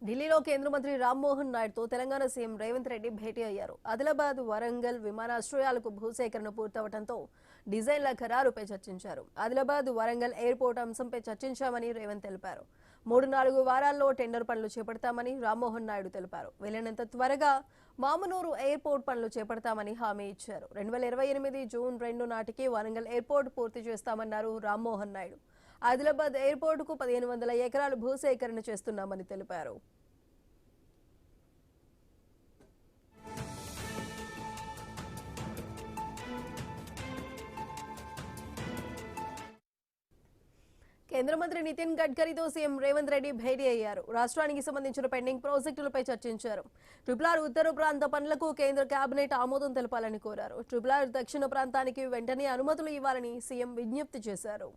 ఢిల్లీలో కేంద్ర మంత్రి రామ్మోహన్ నాయుడుతో తెలంగాణ సీఎం రేవంత్ రెడ్డి భేటీ అయ్యారు. ఆదిలాబాద్, వరంగల్ విమానాశ్రయాలకు భూసేకరణ పూర్తవడంతో డిజైన్ల ఖరారుపై చర్చించారు. ఆదిలాబాద్, వరంగల్ ఎయిర్పోర్ట్ అంశంపై చర్చించామని రేవంత్ తెలిపారు. 3-4 వారాల్లో టెండర్ పనులు చేపడతామని రామ్మోహన్ నాయుడు తెలిపారు. వీలైనంత త్వరగా మామునూరు ఎయిర్పోర్ట్ పనులు చేపడతామని హామీ ఇచ్చారు. 2028 జూన్ 2 నాటికి వరంగల్ ఎయిర్పోర్ట్ పూర్తి చేస్తామన్నారు రామ్మోహన్ నాయుడు. ఆదిలాబాద్ ఎయిర్పోర్టుకు 1500 ఎకరాలు భూసేకరణ చేస్తున్నామని తెలిపారు. కేంద్ర మంత్రి నితిన్ గడ్కరీతో సీఎం రేవంత్ రెడ్డి భేటీ అయ్యారు. రాష్ట్రానికి సంబంధించిన పెండింగ్ ప్రాజెక్టులపై చర్చించారు. RRR ఉత్తర ప్రాంత పనులకు కేంద్ర కేబినెట్ ఆమోదం తెలపాలని కోరారు. RRR దక్షిణ ప్రాంతానికి వెంటనే అనుమతులు ఇవ్వాలని సీఎం విజ్ఞప్తి చేశారు.